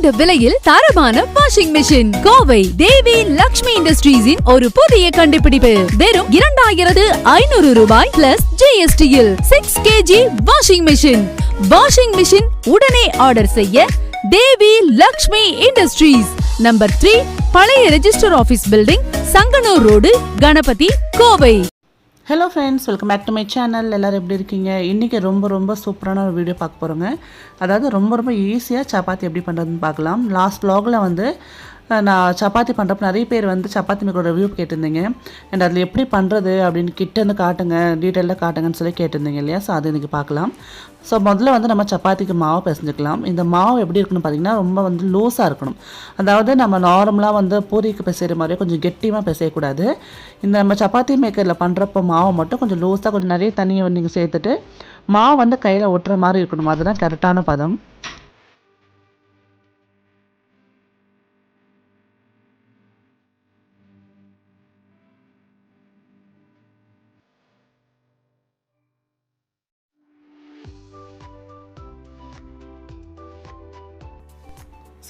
குறைந்த விலையில் தரமான வாஷிங் மெஷின். கோவை தேவி லக்ஷ்மி இண்டஸ்ட்ரீஸின் ஒரு புதிய கண்டுபிடிப்பு. வெறும் 2500 ரூபாய் பிளஸ் ஜிஎஸ்டியில் 6 kg washing machine. Washing machine உடனே ஆர்டர் செய்ய தேவி லக்ஷ்மி இண்டஸ்ட்ரீஸ், நம்பர் 3, பழைய register office building, Sanganur road, Ganapathy, Kovai. Hello friends, welcome back to my channel. எல்லோரும் எப்படி இருக்கீங்க? இன்றைக்கி ரொம்ப சூப்பரான ஒரு வீடியோ பார்க்க போகிறோங்க. அதாவது ரொம்ப ஈஸியாக சப்பாத்தி எப்படி பண்ணுறதுன்னு பார்க்கலாம். லாஸ்ட் vlogல வந்து நான் சப்பாத்தி பண்ணுறப்ப நிறைய பேர் வந்து சப்பாத்தி மேக்கோட ரிவ்யூ கேட்டிருந்தீங்க. அண்ட் அதில் எப்படி பண்ணுறது அப்படின்னு கிட்டேருந்து காட்டுங்க, டீட்டெயிலாக காட்டுங்கன்னு சொல்லி கேட்டிருந்தீங்க இல்லையா? ஸோ அது இன்றைக்கி பார்க்கலாம். ஸோ முதல்ல வந்து நம்ம சப்பாத்திக்கு மாவு பிசைஞ்சிக்கலாம். இந்த மாவு எப்படி இருக்குன்னு பார்த்தீங்கன்னா ரொம்ப வந்து லூஸாக இருக்கணும். அதாவது நம்ம நார்மலாக வந்து பூரிக்கு பிசைகிற மாதிரியே கொஞ்சம் கெட்டியாக பிசையக்கூடாது. இந்த நம்ம சப்பாத்தி மேக்கரில் பண்ணுறப்போ மாவை மட்டும் கொஞ்சம் லூஸாக கொஞ்சம் நிறைய தண்ணியை நீங்கள் சேர்த்துட்டு மாவு வந்து கையில் ஒட்டுற மாதிரி இருக்கணும். அதுதான் கரெக்டான பதம்.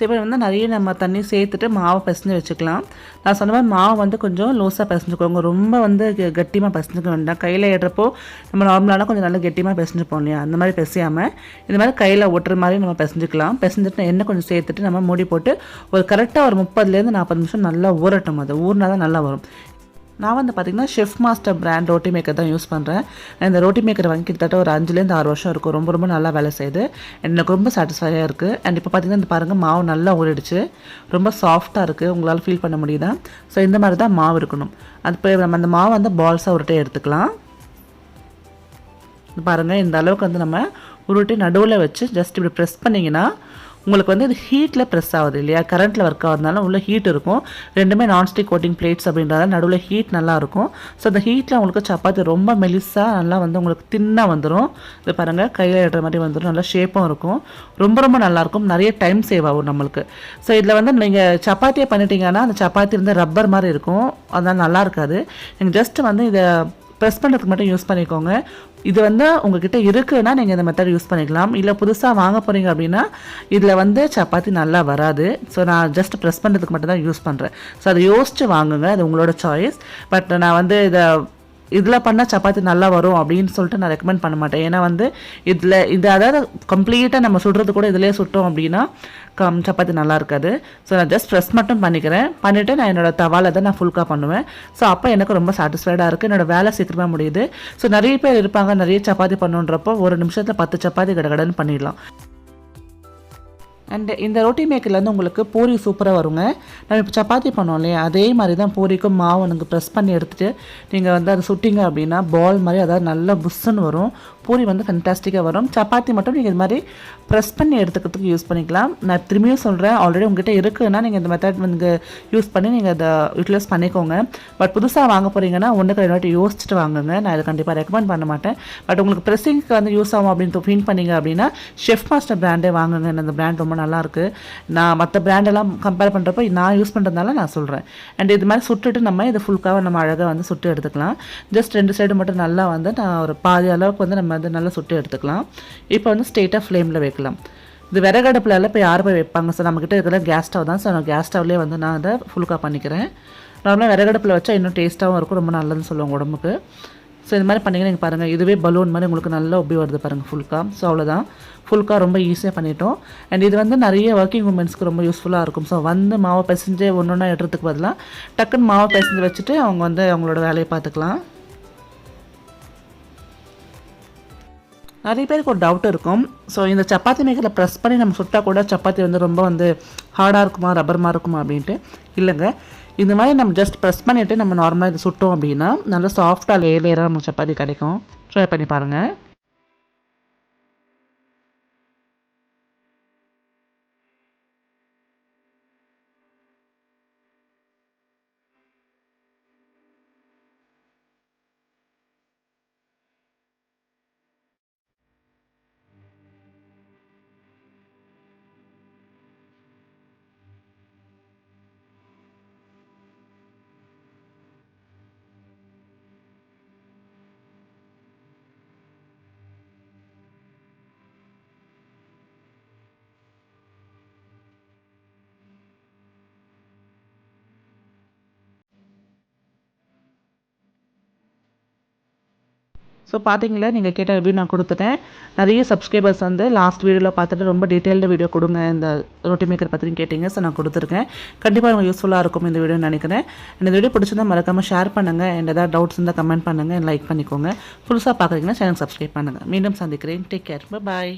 இப்போ வந்து நிறைய நம்ம தண்ணி சேர்த்துட்டு மாவை பிசைஞ்சு வச்சுக்கலாம். நான் சொன்ன மாதிரி மாவு வந்து கொஞ்சம் லூஸாக பிசைஞ்சுக்கோங்க. ரொம்ப வந்து கெட்டியமாக பிசைஞ்சுக்க வேண்டாம். கையில் ஏடுறப்போ நம்ம நார்மலான கொஞ்சம் நல்லா கெட்டியமாக பிசைஞ்சுப்போம் இல்லையா? அந்த மாதிரி பிசையாமல் இந்த மாதிரி கையில் ஒட்டுற மாதிரி நம்ம பிசைஞ்சிக்கலாம். பிசைஞ்சிட்டு எண்ணெய் கொஞ்சம் சேர்த்துட்டு நம்ம மூடி போட்டு ஒரு கரெக்டாக ஒரு 30லேருந்து 40 நிமிஷம் நல்லா ஊறட்டும். அது ஊறினா தான் நல்லா வரும். நான் வந்து பார்த்திங்கன்னா chef master brand roti maker தான் யூஸ் பண்ணுறேன். இந்த ரோட்டி மேக்கர் வாங்கி கிட்டத்தட்ட ஒரு 5லேருந்து 6 வருஷம் இருக்கும். ரொம்ப நல்லா வேலை செய்யுது. எனக்கு ரொம்ப சாட்டிஸ்ஃபையாக இருக்குது. அண்ட் இப்போ பார்த்திங்கன்னா இந்த பாருங்கள், மாவு நல்லா ஊறிடுச்சு. ரொம்ப சாஃப்டாக இருக்குது. உங்களால் ஃபீல் பண்ண முடியுதா? ஸோ இந்த மாதிரி தான் மாவு இருக்கணும். அது இப்போ நம்ம அந்த மாவு வந்து பால்ஸாக உருட்டே எடுத்துக்கலாம். பாருங்கள், இந்த அளவுக்கு வந்து நம்ம உருட்டி நடுவில் வச்சு ஜஸ்ட் இப்படி ப்ரெஸ் பண்ணிங்கன்னா உங்களுக்கு வந்து இது ஹீட்டில் ப்ரெஸ் ஆகுது இல்லையா? கரண்ட்டில் ஒர்க் ஆகுறதுனால உள்ள ஹீட் இருக்கும். ரெண்டுமே நான்ஸ்டிக் கோட்டிங் பிளேட்ஸ் அப்படின்றதால நடுவில் ஹீட் நல்லாயிருக்கும். ஸோ அந்த ஹீட்டில் உங்களுக்கு சப்பாத்தி ரொம்ப மெலிசாக நல்லா வந்து உங்களுக்கு தின்னாக வந்துடும். இது பாருங்கள், கையில் எடுற மாதிரி வந்துடும். நல்லா ஷேப்பும் இருக்கும். ரொம்ப நல்லாயிருக்கும். நிறைய டைம் சேவ் ஆகும் நம்மளுக்கு. ஸோ இதில் வந்து நீங்கள் சப்பாத்தியை பண்ணிட்டீங்கன்னா அந்த சப்பாத்தி வந்து ரப்பர் மாதிரி இருக்கும். அதனால் நல்லா இருக்காது. நீங்கள் ஜஸ்ட் வந்து இதை ப்ரெஸ் பண்ணுறதுக்கு மட்டும் யூஸ் பண்ணிக்கோங்க. இது வந்து உங்ககிட்ட இருக்குன்னா நீங்கள் இந்த மெத்தட் யூஸ் பண்ணிக்கலாம். இல்லை புதுசாக வாங்க போகிறீங்க அப்படின்னா இதில் வந்து சப்பாத்தி நல்லா வராது. ஸோ நான் ஜஸ்ட் ப்ரெஸ் பண்ணுறதுக்கு மட்டும் தான் யூஸ் பண்ணுறேன். ஸோ அதை யோசிச்சு வாங்குங்க, அது உங்களோட சாய்ஸ். பட் நான் வந்து இதில் பண்ணால் சப்பாத்தி நல்லா வரும் அப்படின்னு சொல்லிட்டு நான் ரெக்கமெண்ட் பண்ண மாட்டேன். ஏன்னா வந்து இது அதாவது கம்ப்ளீட்டாக நம்ம சுடுறது கூட இதிலே சுட்டோம் அப்படின்னா சப்பாத்தி நல்லா இருக்காது. ஸோ நான் ஜஸ்ட் ப்ரெஸ் மட்டும் பண்ணிவிட்டு நான் என்னோடய தவாவில் தான் நான் ஃபுல்காக பண்ணுவேன். ஸோ அப்போ எனக்கு ரொம்ப சாட்டிஸ்ஃபைடாக இருக்குது. என்னோடய வேலை சீக்கிரமாக முடியுது. ஸோ நிறைய பேர் இருப்பாங்க, நிறைய சப்பாத்தி பண்ணுன்றப்போ ஒரு நிமிஷத்தில் 10 சப்பாத்தி கடகடன்னு பண்ணிடலாம். அண்ட் இந்த ரொட்டி மேக்கரில் வந்து உங்களுக்கு பூரி சூப்பராக வருங்க. நம்ம இப்போ சப்பாத்தி பண்ணோம் இல்லையா? அதே மாதிரி தான் பூரிக்கும் மாவு எனக்கு ப்ரெஸ் பண்ணி எடுத்துகிட்டு நீங்கள் வந்து அதை சுட்டிங்க அப்படின்னா பால் மாதிரி, அதாவது நல்லா புஷ்ஷுன்னு வரும். பூரி வந்து ஃபென்டாஸ்டிக்காக வரும். சப்பாத்தி மட்டும் நீங்கள் இது மாதிரி ப்ரெஸ் பண்ணி எடுத்துக்கிறதுக்கு யூஸ் பண்ணிக்கலாம். நான் திரும்பியும் சொல்கிறேன், ஆல்ரெடி உங்கள்கிட்ட இருக்குன்னா நீங்கள் இந்த மெத்தட் வந்து யூஸ் பண்ணி நீங்கள் அதை யூட்டிலைஸ் பண்ணிக்கோங்க. பட் புதுசாக வாங்க போகிறீங்கன்னா ஒன்றுக்கு 2 வாட்டி யோசிச்சுட்டு வாங்குங்க. நான் இதை கண்டிப்பாக ரெக்கமெண்ட் பண்ண மாட்டேன். பட் உங்களுக்கு ப்ரெஸ்ஸிங்க்கு வந்து யூஸ் ஆகும் அப்படின்னு ஃபீல் பண்ணிங்க அப்படின்னா ஷெஃப் மாஸ்டர் பிராண்டே வாங்குங்க. அந்த பிராண்ட் ரொம்ப நல்லாயிருக்கு. நான் மற்ற பிராண்டெல்லாம் கம்பேர் பண்ணுறப்போ நான் யூஸ் பண்ணுறதுனால நான் சொல்கிறேன். அண்ட் இது மாதிரி சுட்டுட்டு நம்ம இது ஃபுல்காக நம்ம அழகாக வந்து சுட்டு எடுத்துக்கலாம். ஜஸ்ட் 2 சைடு மட்டும் நல்லா வந்து நான் ஒரு பாதி அளவுக்கு வந்து நம்ம வந்து நல்லா சுட்டு எடுத்துக்கலாம். இப்போ வந்து ஸ்ட்ரெயிட்டாக ஃப்ளேமில் வைக்கலாம். இது விறகடுப்பில் இப்போ யார் போய் வைப்பாங்க? ஸோ நம்மக்கிட்ட இருக்கிற கேஸ் ஸ்டவ் தான். ஸோ நான் கேஸ் ஸ்டவ்லேயே வந்து நான் அதை ஃபுல்காக பண்ணிக்கிறேன். நார்மலாக விறகடுப்பில் வச்சா இன்னும் டேஸ்ட்டாகவும் இருக்கும், ரொம்ப நல்லதுன்னு சொல்லுவாங்க உடம்புக்கு. ஸோ இது மாதிரி பண்ணிங்கன்னா நீங்கள் பாருங்கள், இதுவே பலூன் மாதிரி உங்களுக்கு நல்லா உப்பி வருது பாருங்கள் ஃபுல்கா. ஸோ அவ்வளோதான், ஃபுல்கா ரொம்ப ஈஸியாக பண்ணிட்டோம். அண்ட் இது வந்து நிறைய ஒர்க்கிங் உமன்ஸ்க்கு ரொம்ப யூஸ்ஃபுல்லாக இருக்கும். ஸோ வந்து மாவை பிசைஞ்சு ஒன்றா எடுறதுக்கு பதிலாக டக்குன்னு மாவை பிசைஞ்சு வச்சுட்டு அவங்க வந்து அவங்களோட வேலையை பார்த்துக்கலாம். நிறைய பேருக்கு ஒரு டவுட் இருக்கும். ஸோ இந்த சப்பாத்தி மேக்கரில் ப்ரெஸ் பண்ணி நம்ம சுட்டால் கூட சப்பாத்தி வந்து ரொம்ப வந்து ஹார்டாக இருக்குமா, ரப்பர் இருக்குமா அப்படின்ட்டு. இல்லைங்க, இந்த மாதிரி நம்ம ஜஸ்ட் ப்ரெஸ் பண்ணிவிட்டு நம்ம நார்மலாக இது சுட்டோம் அப்படின்னா நல்லா சாஃப்டாக லேயராக நமக்கு சப்பாத்தி கிடைக்கும். ட்ரை பண்ணி பாருங்கள். ஸோ பார்த்தீங்களா, நீங்கள் கேட்ட ரிவ்யூ நான் கொடுத்துட்டேன். நிறைய சப்ஸ்கிரைபர்ஸ் வந்து லாஸ்ட் வீடியோவில் பார்த்துட்டு ரொம்ப டீட்டெயில்டு வீடியோ கொடுங்க இந்த ரொட்டி மேக்கர் பற்றியும் கேட்டிங்க. ஸோ நான் கொடுத்துருக்கேன். கண்டிப்பாக உங்களுக்கு யூஸ்ஃபுல்லாக இருக்கும் இந்த வீடியோ நினைக்கிறேன். இந்த வீடியோ பிடிச்சிருந்தா மறக்காமல் ஷேர் பண்ணுங்கள். என்ன ஏதாவது டவுட்ஸ் இருந்தால் கமெண்ட் பண்ணுங்கள், லைக் பண்ணிக்கோங்க. புதுசாக பார்க்குறீங்கன்னா சேனல் சப்ஸ்கிரைப் பண்ணுங்கள். மீண்டும் சந்திக்கிறேன். Take care. பாய்.